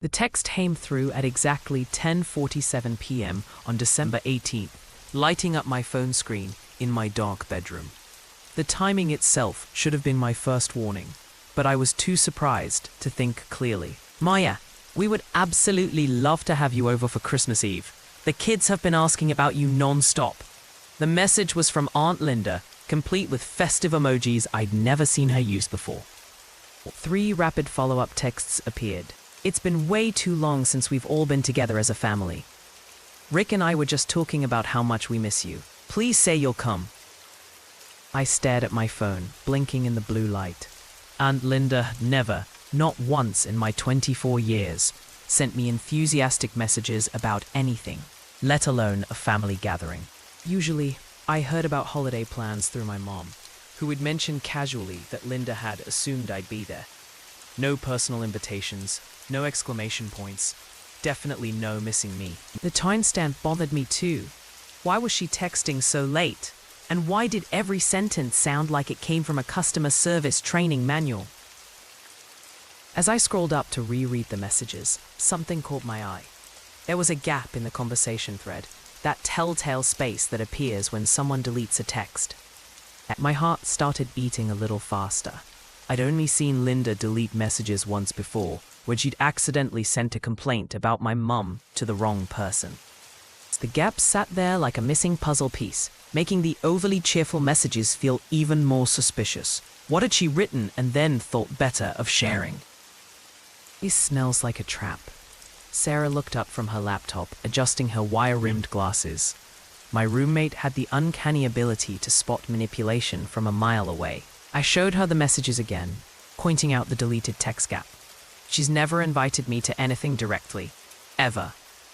The text came through at exactly 10:47 p.m. on December 18th, lighting up my phone screen in my dark bedroom. The timing itself should have been my first warning, but I was too surprised to think clearly. Maya, we would absolutely love to have you over for Christmas Eve. The kids have been asking about you non-stop. The message was from Aunt Linda, complete with festive emojis I'd never seen her use before. 3 rapid follow-up texts appeared. It's been way too long since we've all been together as a family. Rick and I were just talking about how much we miss you. Please say you'll come. I stared at my phone, blinking in the blue light. Aunt Linda never, not once in my 24 years, sent me enthusiastic messages about anything, let alone a family gathering. Usually, I heard about holiday plans through my mom, who would mention casually that Linda had assumed I'd be there. No personal invitations, no exclamation points, definitely no missing me. The timestamp bothered me too. Why was she texting so late? And why did every sentence sound like it came from a customer service training manual? As I scrolled up to reread the messages, something caught my eye. There was a gap in the conversation thread, that telltale space that appears when someone deletes a text. My heart started beating a little faster. I'd only seen Linda delete messages once before, when she'd accidentally sent a complaint about my mum to the wrong person. The gap sat there like a missing puzzle piece, making the overly cheerful messages feel even more suspicious. What had she written and then thought better of sharing? This smells like a trap. Sarah looked up from her laptop, adjusting her wire-rimmed glasses. My roommate had the uncanny ability to spot manipulation from a mile away. I showed her the messages again, pointing out the deleted text gap. She's never invited me to anything directly. Ever.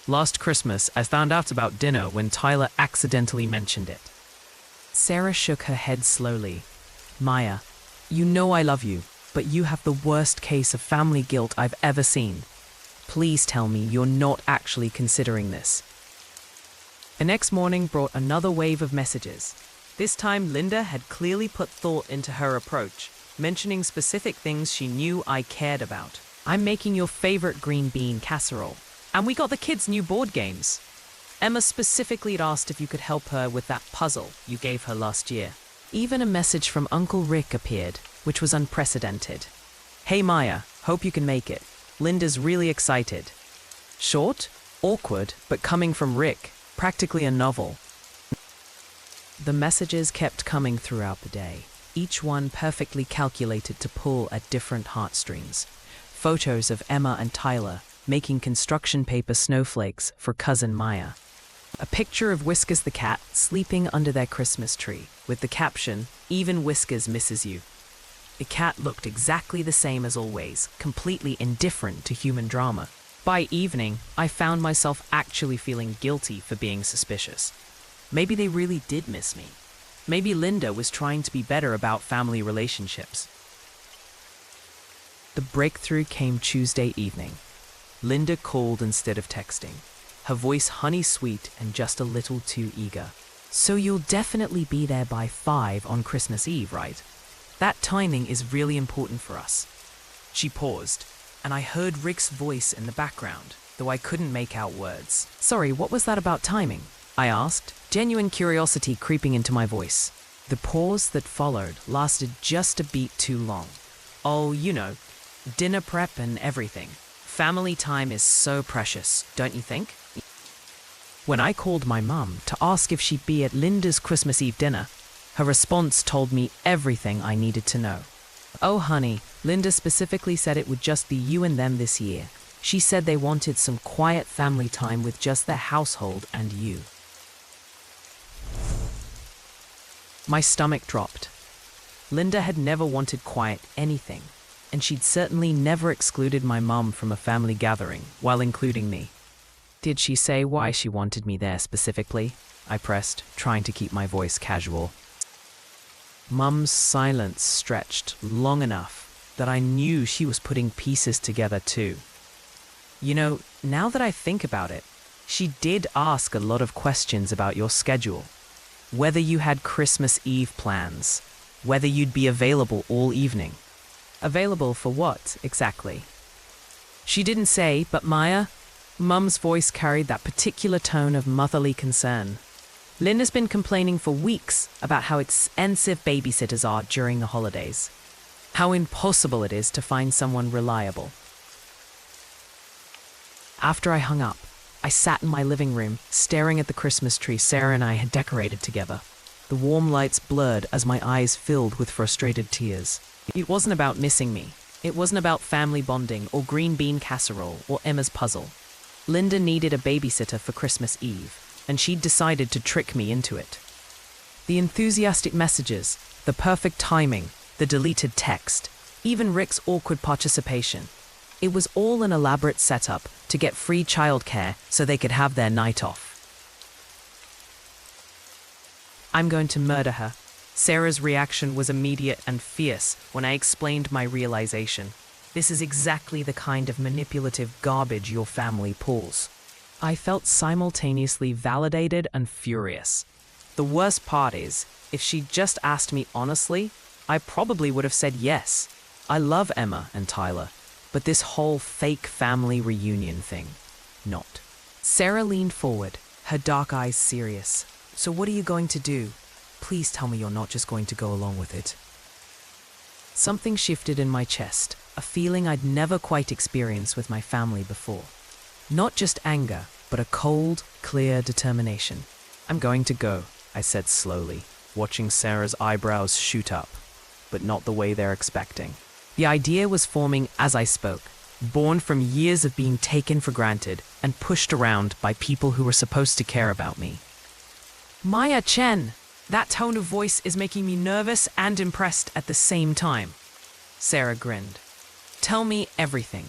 Last Christmas, I found out about dinner when Tyler accidentally mentioned it. Sarah shook her head slowly. Maya, you know I love you, but you have the worst case of family guilt I've ever seen. Please tell me you're not actually considering this. The next morning brought another wave of messages. This time, Linda had clearly put thought into her approach, mentioning specific things she knew I cared about. I'm making your favorite green bean casserole. And we got the kids new board games. Emma specifically had asked if you could help her with that puzzle you gave her last year. Even a message from Uncle Rick appeared, which was unprecedented. Hey Maya, hope you can make it. Linda's really excited. Short, awkward, but coming from Rick, practically a novel. The messages kept coming throughout the day, each one perfectly calculated to pull at different heartstrings. Photos of Emma and Tyler making construction paper snowflakes for cousin Maya. A picture of Whiskers the cat sleeping under their Christmas tree, with the caption, "Even Whiskers misses you." The cat looked exactly the same as always, completely indifferent to human drama. By evening, I found myself actually feeling guilty for being suspicious. Maybe they really did miss me. Maybe Linda was trying to be better about family relationships. The breakthrough came Tuesday evening. Linda called instead of texting, her voice honey-sweet and just a little too eager. So you'll definitely be there by 5 on Christmas Eve, right? That timing is really important for us. She paused, and I heard Rick's voice in the background, though I couldn't make out words. Sorry, what was that about timing? I asked, genuine curiosity creeping into my voice. The pause that followed lasted just a beat too long. Oh, you know, dinner prep and everything. Family time is so precious, don't you think? When I called my mum to ask if she'd be at Linda's Christmas Eve dinner, her response told me everything I needed to know. Oh honey, Linda specifically said it would just be you and them this year. She said they wanted some quiet family time with just their household and you. My stomach dropped. Linda had never wanted quiet anything, and she'd certainly never excluded my mum from a family gathering while including me. Did she say why she wanted me there specifically? I pressed, trying to keep my voice casual. Mum's silence stretched long enough that I knew she was putting pieces together too. You know, now that I think about it, she did ask a lot of questions about your schedule. Whether you had Christmas Eve plans, whether you'd be available all evening. Available for what, exactly? She didn't say, but Maya, Mum's voice carried that particular tone of motherly concern. Linda's been complaining for weeks about how expensive babysitters are during the holidays. How impossible it is to find someone reliable. After I hung up, I sat in my living room, staring at the Christmas tree Sarah and I had decorated together. The warm lights blurred as my eyes filled with frustrated tears. It wasn't about missing me. It wasn't about family bonding or green bean casserole or Emma's puzzle. Linda needed a babysitter for Christmas Eve, and she'd decided to trick me into it. The enthusiastic messages, the perfect timing, the deleted text, even Rick's awkward participation. It was all an elaborate setup to get free childcare so they could have their night off. I'm going to murder her. Sarah's reaction was immediate and fierce when I explained my realization. This is exactly the kind of manipulative garbage your family pulls. I felt simultaneously validated and furious. The worst part is, if she'd just asked me honestly, I probably would have said yes. I love Emma and Tyler, but this whole fake family reunion thing, not. Sarah leaned forward, her dark eyes serious. So what are you going to do? Please tell me you're not just going to go along with it. Something shifted in my chest, a feeling I'd never quite experienced with my family before. Not just anger, but a cold, clear determination. I'm going to go, I said slowly, watching Sarah's eyebrows shoot up, but not the way they're expecting. The idea was forming as I spoke, born from years of being taken for granted and pushed around by people who were supposed to care about me. Maya Chen, that tone of voice is making me nervous and impressed at the same time. Sarah grinned. Tell me everything.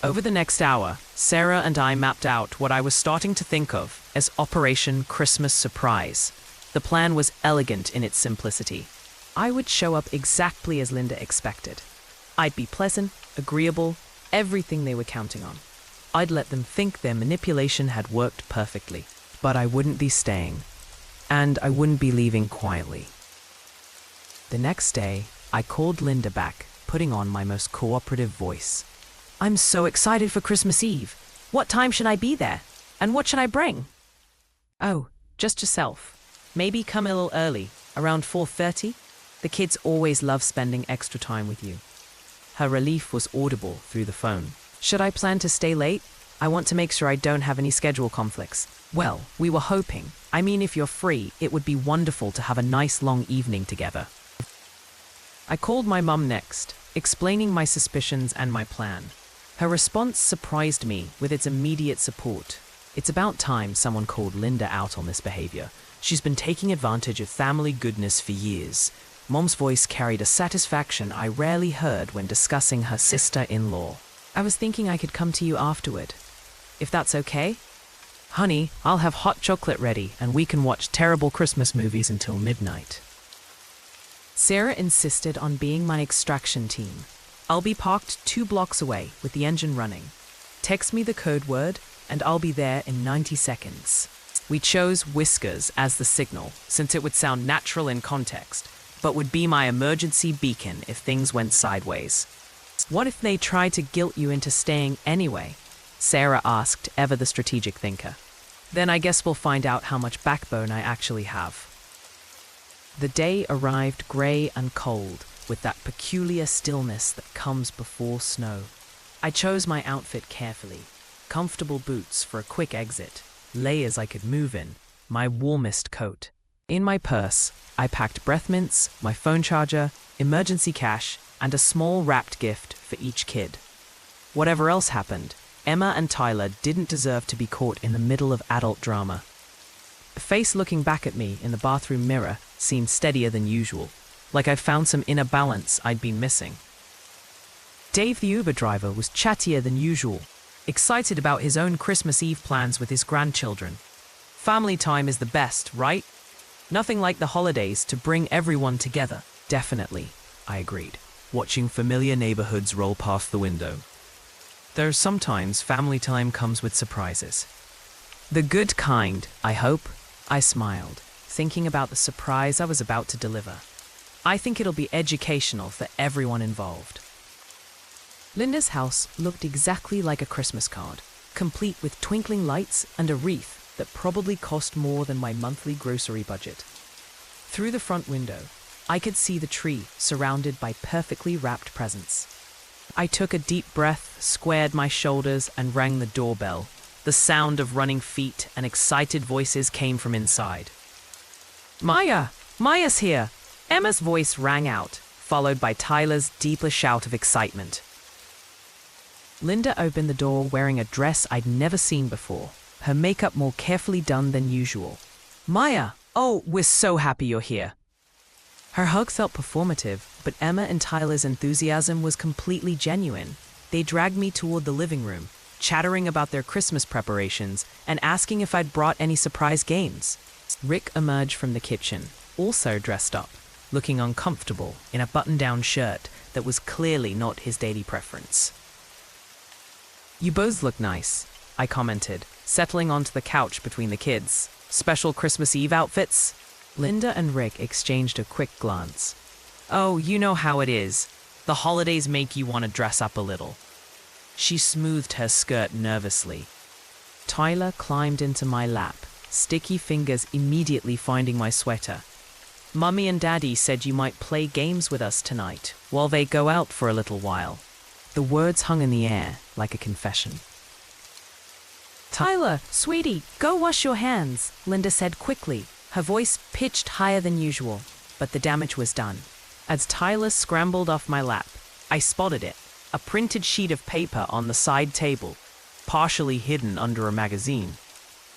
Over the next hour, Sarah and I mapped out what I was starting to think of as Operation Christmas Surprise. The plan was elegant in its simplicity. I would show up exactly as Linda expected. I'd be pleasant, agreeable, everything they were counting on. I'd let them think their manipulation had worked perfectly, but I wouldn't be staying, and I wouldn't be leaving quietly. The next day, I called Linda back, putting on my most cooperative voice. I'm so excited for Christmas Eve. What time should I be there? And what should I bring? Oh, just yourself. Maybe come a little early, around 4:30. The kids always love spending extra time with you. Her relief was audible through the phone. Should I plan to stay late? I want to make sure I don't have any schedule conflicts. Well, we were hoping. I mean, if you're free, it would be wonderful to have a nice long evening together. I called my mum next, explaining my suspicions and my plan. Her response surprised me with its immediate support. It's about time someone called Linda out on this behavior. She's been taking advantage of family goodness for years. Mom's voice carried a satisfaction I rarely heard when discussing her sister-in-law. I was thinking I could come to you afterward, if that's okay. Honey, I'll have hot chocolate ready and we can watch terrible Christmas movies until midnight. Sarah insisted on being my extraction team. I'll be parked 2 blocks away with the engine running. Text me the code word and I'll be there in 90 seconds. We chose whiskers as the signal since it would sound natural in context, but would be my emergency beacon if things went sideways. What if they tried to guilt you into staying anyway? Sarah asked, ever the strategic thinker. Then I guess we'll find out how much backbone I actually have. The day arrived grey and cold, with that peculiar stillness that comes before snow. I chose my outfit carefully. Comfortable boots for a quick exit, layers I could move in, my warmest coat. In my purse, I packed breath mints, my phone charger, emergency cash, and a small wrapped gift for each kid. Whatever else happened, Emma and Tyler didn't deserve to be caught in the middle of adult drama. The face looking back at me in the bathroom mirror seemed steadier than usual, like I'd found some inner balance I'd been missing. Dave the Uber driver was chattier than usual, excited about his own Christmas Eve plans with his grandchildren. Family time is the best, right? Nothing like the holidays to bring everyone together. Definitely, I agreed, watching familiar neighborhoods roll past the window. Though sometimes family time comes with surprises. The good kind, I hope. I smiled, thinking about the surprise I was about to deliver. I think it'll be educational for everyone involved. Linda's house looked exactly like a Christmas card, complete with twinkling lights and a wreath that probably cost more than my monthly grocery budget. Through the front window, I could see the tree surrounded by perfectly wrapped presents. I took a deep breath, squared my shoulders, and rang the doorbell. The sound of running feet and excited voices came from inside. "Maya! Maya's here!" Emma's voice rang out, followed by Tyler's deeper shout of excitement. Linda opened the door wearing a dress I'd never seen before, her makeup more carefully done than usual. "Maya! Oh, we're so happy you're here." Her hug felt performative, but Emma and Tyler's enthusiasm was completely genuine. They dragged me toward the living room, chattering about their Christmas preparations and asking if I'd brought any surprise games. Rick emerged from the kitchen, also dressed up, looking uncomfortable in a button-down shirt that was clearly not his daily preference. "You both look nice," I commented, settling onto the couch between the kids. "Special Christmas Eve outfits?" Linda and Rick exchanged a quick glance. "Oh, you know how it is. The holidays make you want to dress up a little." She smoothed her skirt nervously. Tyler climbed into my lap, sticky fingers immediately finding my sweater. "Mummy and Daddy said you might play games with us tonight while they go out for a little while." The words hung in the air like a confession. "Tyler, sweetie, go wash your hands," Linda said quickly, her voice pitched higher than usual, but the damage was done. As Tyler scrambled off my lap, I spotted it, a printed sheet of paper on the side table, partially hidden under a magazine.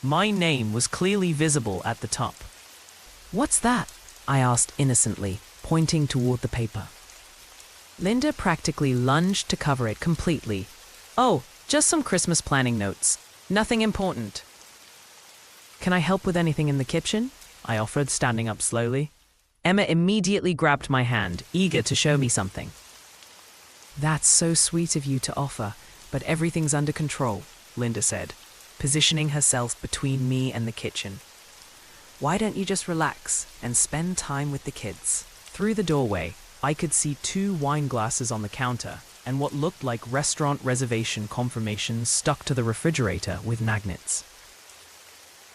My name was clearly visible at the top. "What's that?" I asked innocently, pointing toward the paper. Linda practically lunged to cover it completely. "Oh, just some Christmas planning notes. Nothing important." "Can I help with anything in the kitchen?" I offered, standing up slowly. Emma immediately grabbed my hand, eager to show me something. "That's so sweet of you to offer, but everything's under control," Linda said, positioning herself between me and the kitchen. "Why don't you just relax and spend time with the kids?" Through the doorway, I could see 2 wine glasses on the counter and what looked like restaurant reservation confirmations stuck to the refrigerator with magnets.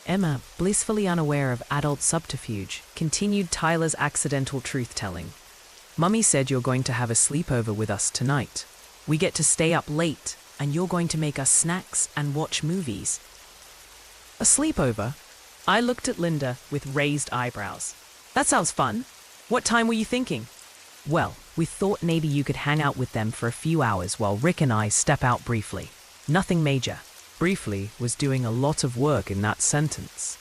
Emma, blissfully unaware of adult subterfuge, continued Tyler's accidental truth-telling. "Mummy said you're going to have a sleepover with us tonight. We get to stay up late, and you're going to make us snacks and watch movies." "A sleepover?" I looked at Linda with raised eyebrows. "That sounds fun. What time were you thinking?" "Well, we thought maybe you could hang out with them for a few hours while Rick and I step out briefly. Nothing major." Briefly was doing a lot of work in that sentence.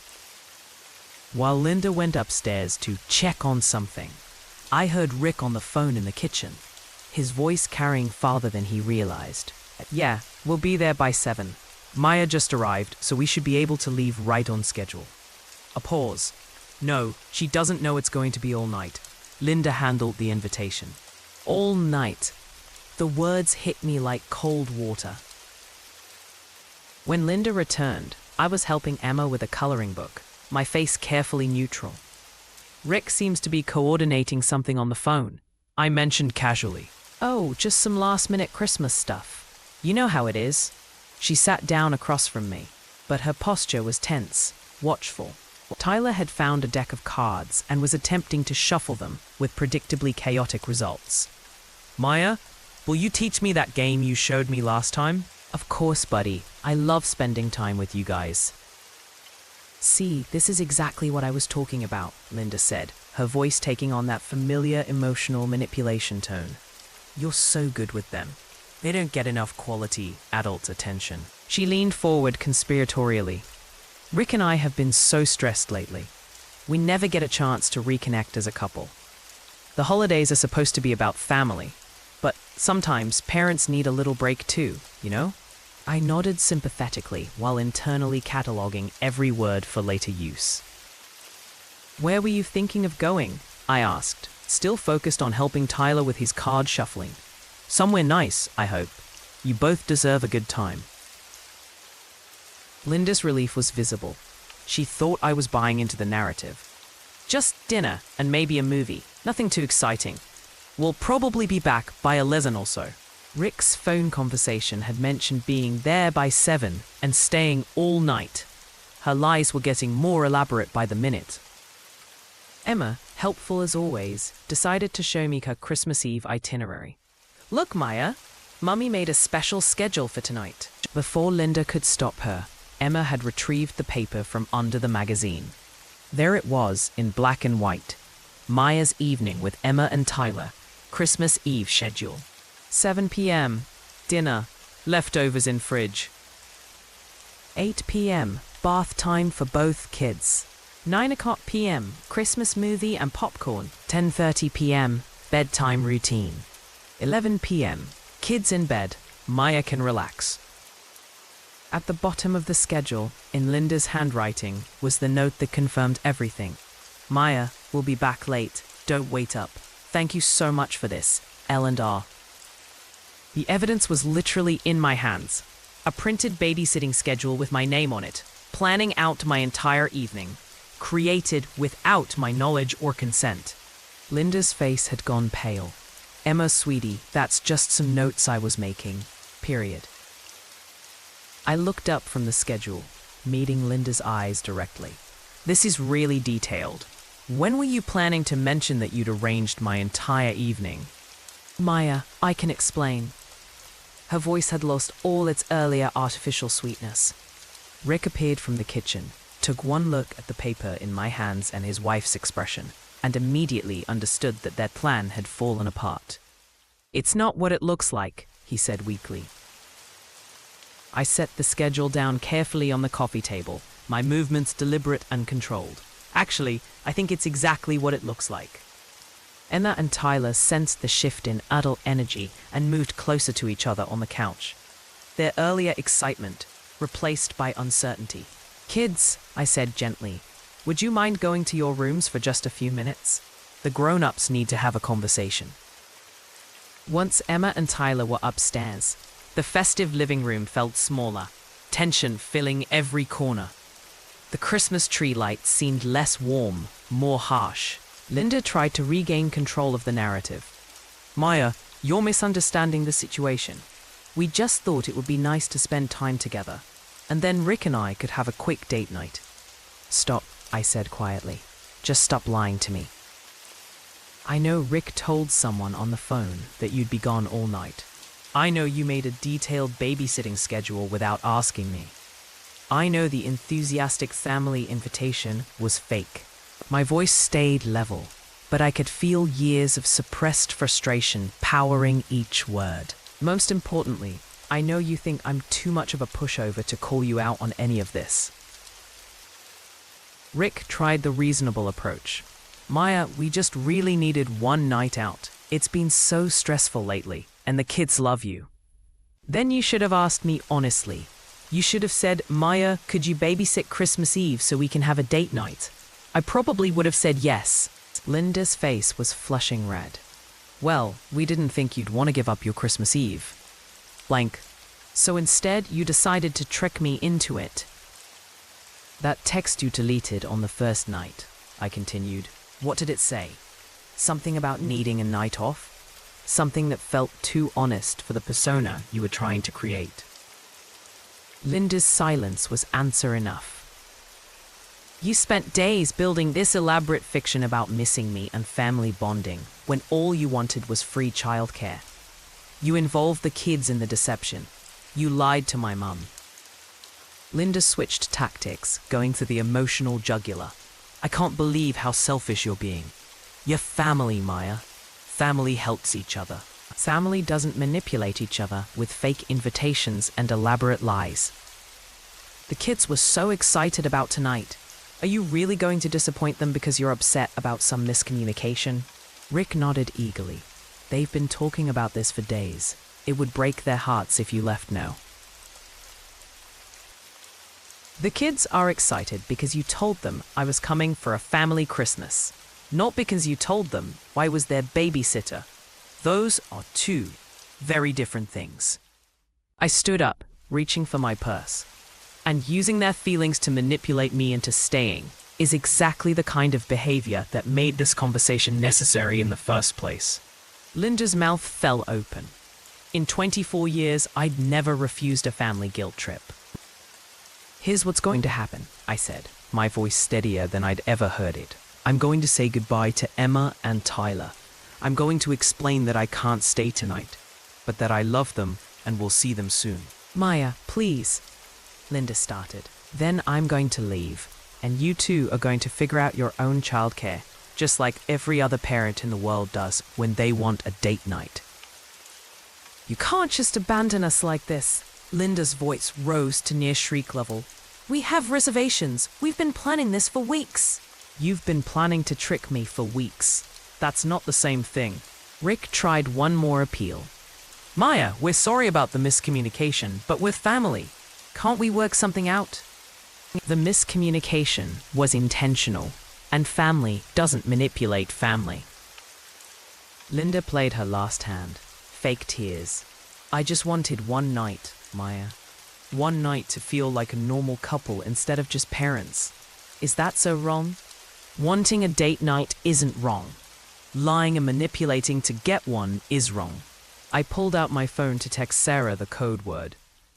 While Linda went upstairs to check on something, I heard Rick on the phone in the kitchen, his voice carrying farther than he realized. "Yeah, we'll be there by 7. Maya just arrived, so we should be able to leave right on schedule." A pause. "No, she doesn't know it's going to be all night." Linda handled the invitation. All night. The words hit me like cold water. When Linda returned, I was helping Emma with a coloring book, my face carefully neutral. "Rick seems to be coordinating something on the phone," I mentioned casually. "Oh, just some last-minute Christmas stuff. You know how it is." She sat down across from me, but her posture was tense, watchful. Tyler had found a deck of cards and was attempting to shuffle them with predictably chaotic results. "Maya, will you teach me that game you showed me last time?" "Of course, buddy. I love spending time with you guys." "See, this is exactly what I was talking about," Linda said, her voice taking on that familiar emotional manipulation tone. "You're so good with them. They don't get enough quality adult attention." She leaned forward conspiratorially. "Rick and I have been so stressed lately. We never get a chance to reconnect as a couple. The holidays are supposed to be about family, but sometimes parents need a little break too, you know?" I nodded sympathetically while internally cataloging every word for later use. "Where were you thinking of going?" I asked, still focused on helping Tyler with his card shuffling. "Somewhere nice, I hope. You both deserve a good time." Linda's relief was visible. She thought I was buying into the narrative. "Just dinner and maybe a movie. Nothing too exciting. We'll probably be back by 11 or so." Rick's phone conversation had mentioned being there by 7 and staying all night. Her lies were getting more elaborate by the minute. Emma, helpful as always, decided to show me her Christmas Eve itinerary. "Look, Maya, Mummy made a special schedule for tonight." Before Linda could stop her, Emma had retrieved the paper from under the magazine. There it was, in black and white. Maya's evening with Emma and Tyler. Christmas Eve schedule. 7 p.m. Dinner. Leftovers in fridge. 8 p.m. Bath time for both kids. 9 o'clock p.m. Christmas movie and popcorn. 10:30 p.m. Bedtime routine. 11 p.m. Kids in bed. Maya can relax. At the bottom of the schedule, in Linda's handwriting, was the note that confirmed everything. "Maya, we'll be back late. Don't wait up. Thank you so much for this. L&R." The evidence was literally in my hands. A printed babysitting schedule with my name on it, planning out my entire evening, created without my knowledge or consent. Linda's face had gone pale. "Emma, sweetie, that's just some notes I was making. Period." I looked up from the schedule, meeting Linda's eyes directly. "This is really detailed. When were you planning to mention that you'd arranged my entire evening?" "Maya, I can explain." Her voice had lost all its earlier artificial sweetness. Rick appeared from the kitchen, took one look at the paper in my hands and his wife's expression, and immediately understood that their plan had fallen apart. "It's not what it looks like," he said weakly. I set the schedule down carefully on the coffee table, my movements deliberate and controlled. "Actually, I think it's exactly what it looks like." Emma and Tyler sensed the shift in adult energy and moved closer to each other on the couch. Their earlier excitement replaced by uncertainty. "Kids," I said gently, "would you mind going to your rooms for just a few minutes? The grown-ups need to have a conversation." Once Emma and Tyler were upstairs, the festive living room felt smaller, tension filling every corner. The Christmas tree lights seemed less warm, more harsh. Linda tried to regain control of the narrative. "Maya, you're misunderstanding the situation. We just thought it would be nice to spend time together, and then Rick and I could have a quick date night." "Stop," I said quietly. "Just stop lying to me. I know Rick told someone on the phone that you'd be gone all night. I know you made a detailed babysitting schedule without asking me. I know the enthusiastic family invitation was fake." My voice stayed level, but I could feel years of suppressed frustration powering each word. "Most importantly, I know you think I'm too much of a pushover to call you out on any of this." Rick tried the reasonable approach. "Maya, we just really needed one night out. It's been so stressful lately, and the kids love you." "Then you should have asked me honestly. You should have said, 'Maya, could you babysit Christmas Eve so we can have a date night?' I probably would have said yes." Linda's face was flushing red. "Well, we didn't think you'd want to give up your Christmas Eve. Blank. So instead, you decided to trick me into it." "That text you deleted on the first night," I continued. "What did it say? Something about needing a night off? Something that felt too honest for the persona you were trying to create?" Linda's silence was answer enough. "You spent days building this elaborate fiction about missing me and family bonding when all you wanted was free childcare. You involved the kids in the deception. You lied to my mum." Linda switched tactics, going for the emotional jugular. "I can't believe how selfish you're being. You're family, Maya. Family helps each other. Family doesn't manipulate each other with fake invitations and elaborate lies. The kids were so excited about tonight. Are you really going to disappoint them because you're upset about some miscommunication?" Rick nodded eagerly. "They've been talking about this for days. It would break their hearts if you left now." "The kids are excited because you told them I was coming for a family Christmas, not because you told them I was their babysitter. Those are two very different things." I stood up, reaching for my purse. "And using their feelings to manipulate me into staying is exactly the kind of behavior that made this conversation necessary in the first place." Linda's mouth fell open. In 24 years, I'd never refused a family guilt trip. Here's what's going to happen, I said, my voice steadier than I'd ever heard it. I'm going to say goodbye to Emma and Tyler. I'm going to explain that I can't stay tonight, but that I love them and will see them soon. Maya, please, Linda started. Then I'm going to leave, and you two are going to figure out your own childcare, just like every other parent in the world does when they want a date night. You can't just abandon us like this. Linda's voice rose to near shriek level. We have reservations. We've been planning this for weeks. You've been planning to trick me for weeks. That's not the same thing. Rick tried one more appeal. Maya, we're sorry about the miscommunication, but we're family. Can't we work something out? The miscommunication was intentional, and family doesn't manipulate family. Linda played her last hand. Fake tears. I just wanted one night, Maya. One night to feel like a normal couple instead of just parents. Is that so wrong? Wanting a date night isn't wrong. Lying and manipulating to get one is wrong. I pulled out my phone to text Sarah the code word.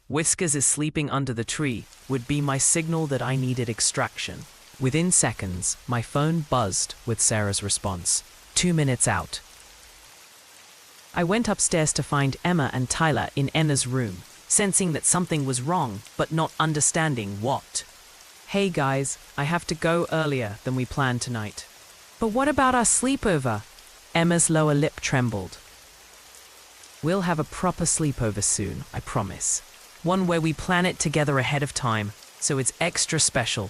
Whiskers is sleeping under the tree would be my signal that I needed extraction. Within seconds, my phone buzzed with Sarah's response. 2 minutes out. I went upstairs to find Emma and Tyler in Anna's room, sensing that something was wrong, but not understanding what. Hey guys, I have to go earlier than we planned tonight. But what about our sleepover? Emma's lower lip trembled. We'll have a proper sleepover soon, I promise. One where we plan it together ahead of time, so it's extra special.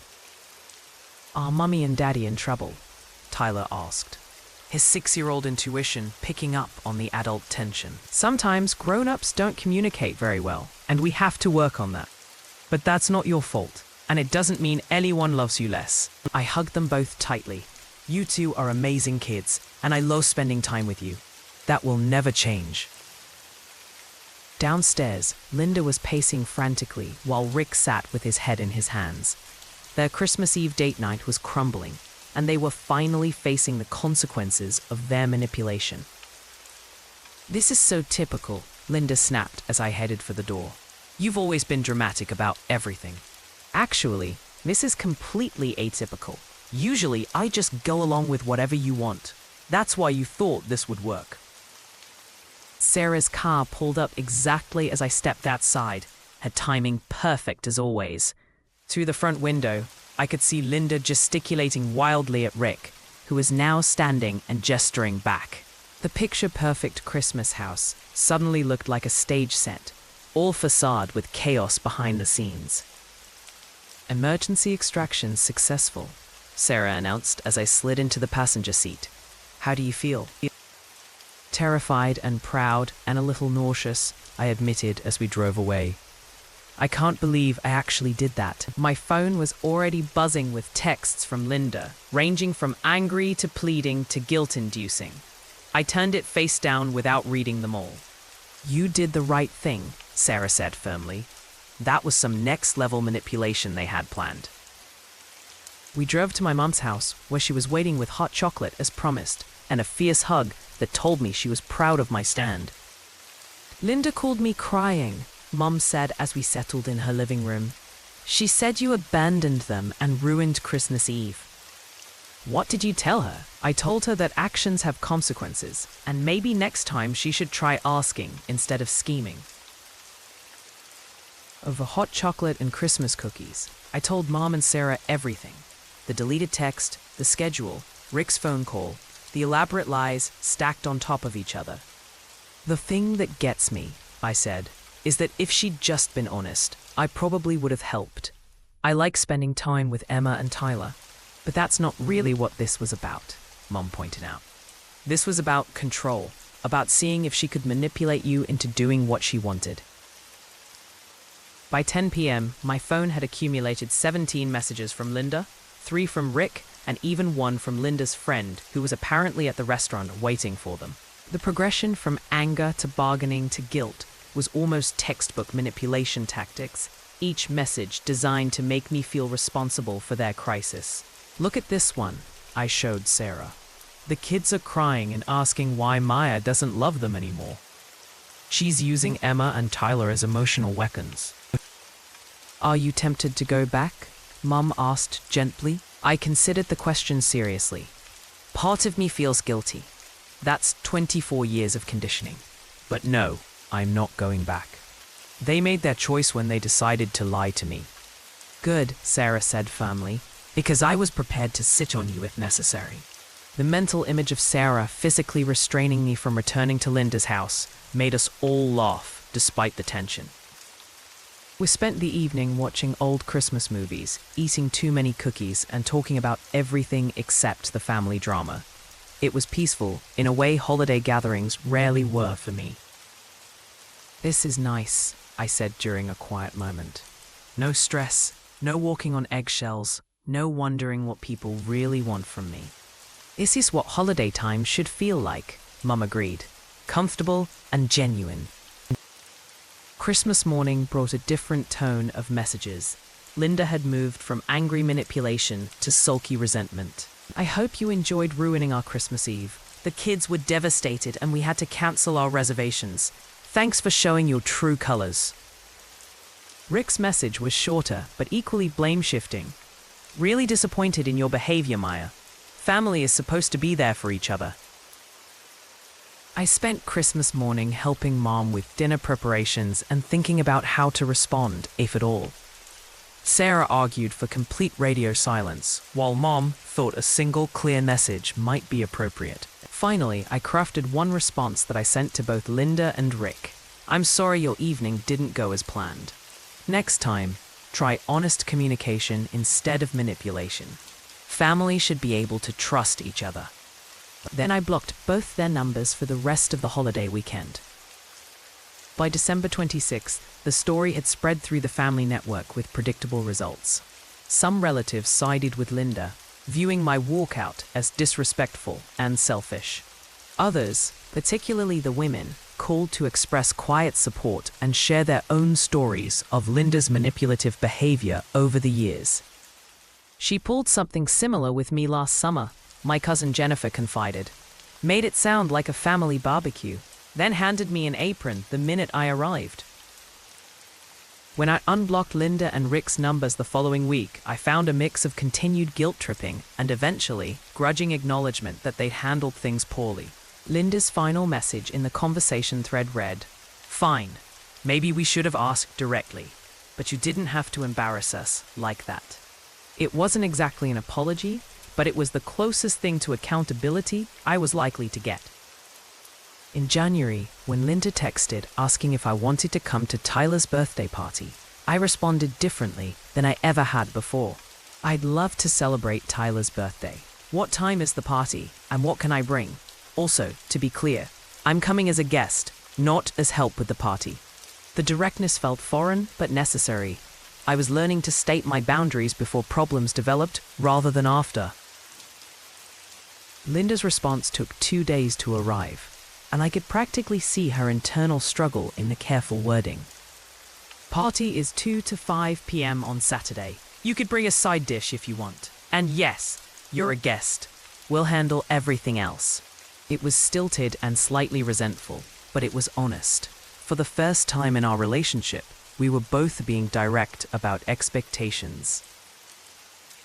Are Mummy and Daddy in trouble? Tyler asked, his 6-year-old intuition picking up on the adult tension. Sometimes grown-ups don't communicate very well, and we have to work on that. But that's not your fault, and it doesn't mean anyone loves you less. I hugged them both tightly. You two are amazing kids, and I love spending time with you. That will never change. Downstairs, Linda was pacing frantically while Rick sat with his head in his hands. Their Christmas Eve date night was crumbling, and they were finally facing the consequences of their manipulation. This is so typical, Linda snapped as I headed for the door. You've always been dramatic about everything. Actually, this is completely atypical. Usually, I just go along with whatever you want. That's why you thought this would work. Sarah's car pulled up exactly as I stepped outside, her timing perfect as always. Through the front window, I could see Linda gesticulating wildly at Rick, who was now standing and gesturing back. The picture-perfect Christmas house suddenly looked like a stage set, all facade with chaos behind the scenes. Emergency extraction successful, Sarah announced as I slid into the passenger seat. How do you feel? Terrified and proud and a little nauseous, I admitted as we drove away. I can't believe I actually did that. My phone was already buzzing with texts from Linda, ranging from angry to pleading to guilt-inducing. I turned it face down without reading them all. You did the right thing, Sarah said firmly. That was some next-level manipulation they had planned. We drove to my mum's house, where she was waiting with hot chocolate as promised, and a fierce hug that told me she was proud of my stand. Linda called me crying, Mum said as we settled in her living room. She said you abandoned them and ruined Christmas Eve. What did you tell her? I told her that actions have consequences, and maybe next time she should try asking instead of scheming. Over hot chocolate and Christmas cookies, I told Mom and Sarah everything. The deleted text, the schedule, Rick's phone call, the elaborate lies stacked on top of each other. The thing that gets me, I said, is that if she'd just been honest, I probably would have helped. I like spending time with Emma and Tyler, but that's not really what this was about, Mom pointed out. This was about control, about seeing if she could manipulate you into doing what she wanted. By 10 p.m., my phone had accumulated 17 messages from Linda, 3 from Rick, and even 1 from Linda's friend, who was apparently at the restaurant waiting for them. The progression from anger to bargaining to guilt was almost textbook manipulation tactics, each message designed to make me feel responsible for their crisis. Look at this one, I showed Sarah. The kids are crying and asking why Maya doesn't love them anymore. She's using Emma and Tyler as emotional weapons. Are you tempted to go back? Mum asked gently. I considered the question seriously. Part of me feels guilty. That's 24 years of conditioning. But no, I'm not going back. They made their choice when they decided to lie to me. Good, Sarah said firmly, because I was prepared to sit on you if necessary. The mental image of Sarah physically restraining me from returning to Linda's house made us all laugh, despite the tension. We spent the evening watching old Christmas movies, eating too many cookies, and talking about everything except the family drama. It was peaceful, in a way holiday gatherings rarely were for me. This is nice, I said during a quiet moment. No stress, no walking on eggshells, no wondering what people really want from me. This is what holiday time should feel like, Mum agreed. Comfortable and genuine. Christmas morning brought a different tone of messages. Linda had moved from angry manipulation to sulky resentment. I hope you enjoyed ruining our Christmas Eve. The kids were devastated and we had to cancel our reservations. Thanks for showing your true colors. Rick's message was shorter, but equally blame-shifting. Really disappointed in your behavior, Maya. Family is supposed to be there for each other. I spent Christmas morning helping Mom with dinner preparations and thinking about how to respond, if at all. Sarah argued for complete radio silence, while Mom thought a single clear message might be appropriate. Finally, I crafted one response that I sent to both Linda and Rick. I'm sorry your evening didn't go as planned. Next time, try honest communication instead of manipulation. Family should be able to trust each other. Then I blocked both their numbers for the rest of the holiday weekend. By December 26th, the story had spread through the family network with predictable results. Some relatives sided with Linda, viewing my walkout as disrespectful and selfish. Others, particularly the women, called to express quiet support and share their own stories of Linda's manipulative behavior over the years. She pulled something similar with me last summer, my cousin Jennifer confided. Made it sound like a family barbecue, then handed me an apron the minute I arrived. When I unblocked Linda and Rick's numbers the following week, I found a mix of continued guilt-tripping and eventually grudging acknowledgement that they'd handled things poorly. Linda's final message in the conversation thread read, "Fine, maybe we should have asked directly, but you didn't have to embarrass us like that." It wasn't exactly an apology, but it was the closest thing to accountability I was likely to get. In January, when Linda texted asking if I wanted to come to Tyler's birthday party, I responded differently than I ever had before. I'd love to celebrate Tyler's birthday. What time is the party, and what can I bring? Also, to be clear, I'm coming as a guest, not as help with the party. The directness felt foreign but necessary. I was learning to state my boundaries before problems developed rather than after. Linda's response took 2 days to arrive, and I could practically see her internal struggle in the careful wording. Party is 2 to 5 p.m. on Saturday. You could bring a side dish if you want. And yes, you're a guest. We'll handle everything else. It was stilted and slightly resentful, but it was honest. For the first time in our relationship, we were both being direct about expectations.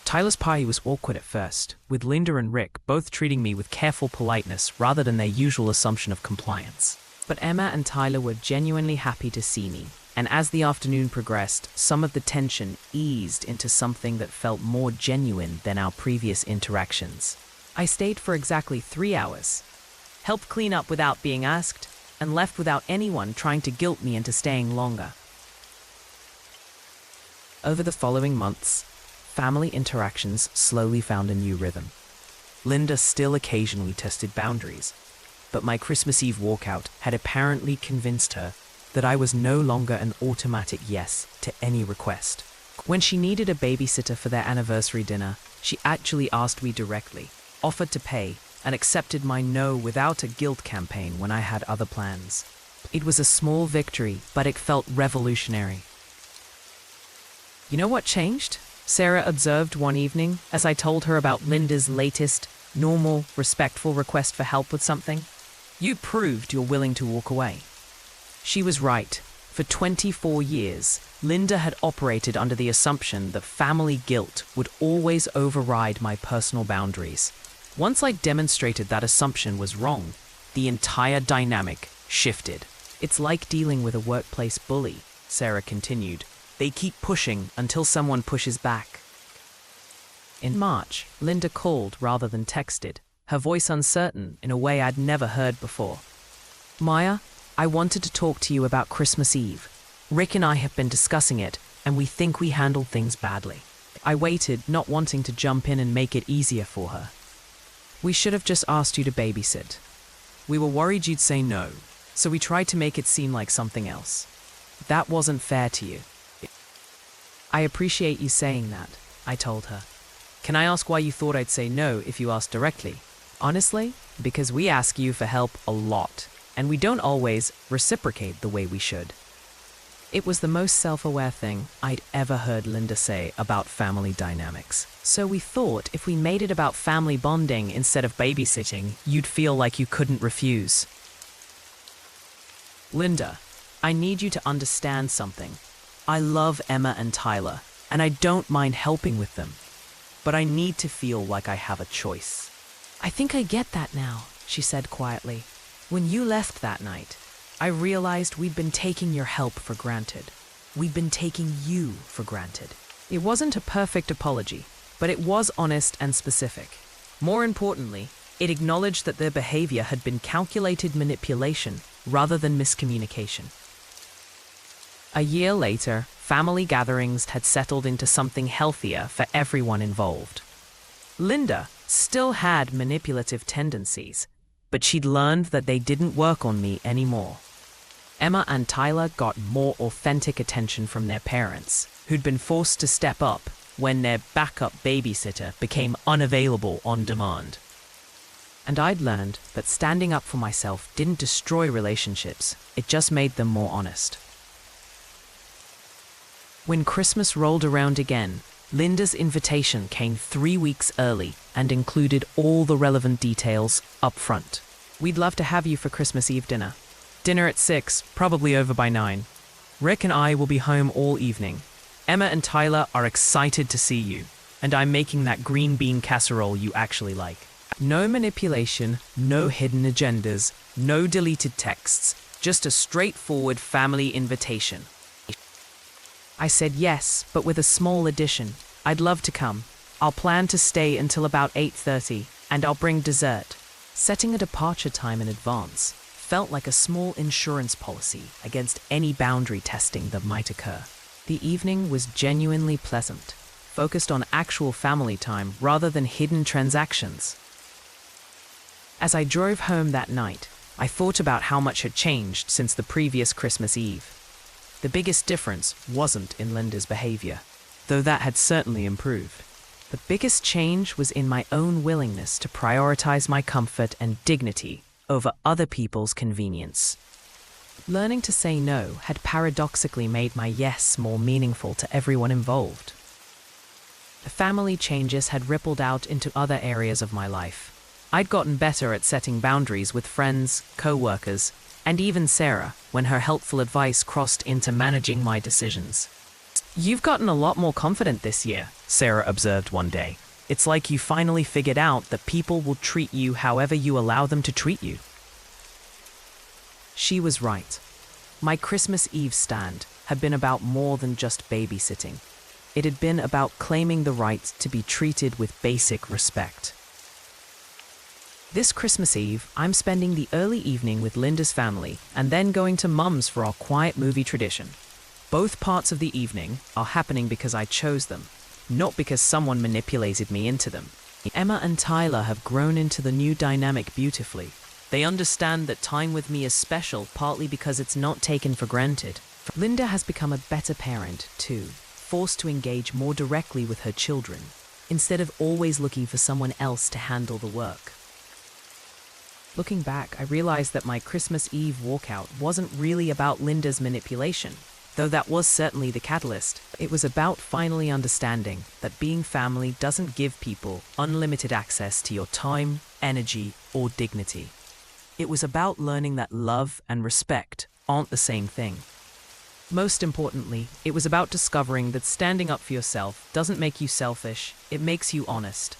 Tyler's party was awkward at first, with Linda and Rick both treating me with careful politeness rather than their usual assumption of compliance. But Emma and Tyler were genuinely happy to see me, and as the afternoon progressed, some of the tension eased into something that felt more genuine than our previous interactions. I stayed for exactly 3 hours, helped clean up without being asked, and left without anyone trying to guilt me into staying longer. Over the following months, family interactions slowly found a new rhythm. Linda still occasionally tested boundaries, but my Christmas Eve walkout had apparently convinced her that I was no longer an automatic yes to any request. When she needed a babysitter for their anniversary dinner, she actually asked me directly, offered to pay, and accepted my no without a guilt campaign when I had other plans. It was a small victory, but it felt revolutionary. You know what changed? Sarah observed one evening as I told her about Linda's latest, normal, respectful request for help with something. You proved you're willing to walk away. She was right. For 24 years, Linda had operated under the assumption that family guilt would always override my personal boundaries. Once I demonstrated that assumption was wrong, the entire dynamic shifted. It's like dealing with a workplace bully, Sarah continued. They keep pushing until someone pushes back. In March, Linda called rather than texted, her voice uncertain in a way I'd never heard before. Maya, I wanted to talk to you about Christmas Eve. Rick and I have been discussing it, and we think we handled things badly. I waited, not wanting to jump in and make it easier for her. We should have just asked you to babysit. We were worried you'd say no, so we tried to make it seem like something else. That wasn't fair to you. I appreciate you saying that, I told her. Can I ask why you thought I'd say no if you asked directly? Honestly, because we ask you for help a lot, and we don't always reciprocate the way we should. It was the most self-aware thing I'd ever heard Linda say about family dynamics. So we thought if we made it about family bonding instead of babysitting, you'd feel like you couldn't refuse. Linda, I need you to understand something. I love Emma and Tyler, and I don't mind helping with them. But I need to feel like I have a choice. I think I get that now, she said quietly. When you left that night, I realized we'd been taking your help for granted. We'd been taking you for granted. It wasn't a perfect apology, but it was honest and specific. More importantly, it acknowledged that their behavior had been calculated manipulation rather than miscommunication. A year later, family gatherings had settled into something healthier for everyone involved. Linda still had manipulative tendencies, but she'd learned that they didn't work on me anymore. Emma and Tyler got more authentic attention from their parents, who'd been forced to step up when their backup babysitter became unavailable on demand. And I'd learned that standing up for myself didn't destroy relationships, it just made them more honest. When Christmas rolled around again, Linda's invitation came 3 weeks early and included all the relevant details up front. We'd love to have you for Christmas Eve dinner. Dinner at 6, probably over by 9. Rick and I will be home all evening. Emma and Tyler are excited to see you, and I'm making that green bean casserole you actually like. No manipulation, no hidden agendas, no deleted texts, just a straightforward family invitation. I said yes, but with a small addition. I'd love to come. I'll plan to stay until about 8:30, and I'll bring dessert. Setting a departure time in advance felt like a small insurance policy against any boundary testing that might occur. The evening was genuinely pleasant, focused on actual family time rather than hidden transactions. As I drove home that night, I thought about how much had changed since the previous Christmas Eve. The biggest difference wasn't in Linda's behavior, though that had certainly improved. The biggest change was in my own willingness to prioritize my comfort and dignity over other people's convenience. Learning to say no had paradoxically made my yes more meaningful to everyone involved. The family changes had rippled out into other areas of my life. I'd gotten better at setting boundaries with friends, co-workers, and even Sarah, when her helpful advice crossed into managing my decisions. You've gotten a lot more confident this year, Sarah observed one day. It's like you finally figured out that people will treat you however you allow them to treat you. She was right. My Christmas Eve stand had been about more than just babysitting. It had been about claiming the right to be treated with basic respect. This Christmas Eve, I'm spending the early evening with Linda's family and then going to Mum's for our quiet movie tradition. Both parts of the evening are happening because I chose them, not because someone manipulated me into them. Emma and Tyler have grown into the new dynamic beautifully. They understand that time with me is special partly because it's not taken for granted. Linda has become a better parent, too, forced to engage more directly with her children, instead of always looking for someone else to handle the work. Looking back, I realized that my Christmas Eve walkout wasn't really about Linda's manipulation, though that was certainly the catalyst. It was about finally understanding that being family doesn't give people unlimited access to your time, energy, or dignity. It was about learning that love and respect aren't the same thing. Most importantly, it was about discovering that standing up for yourself doesn't make you selfish, it makes you honest.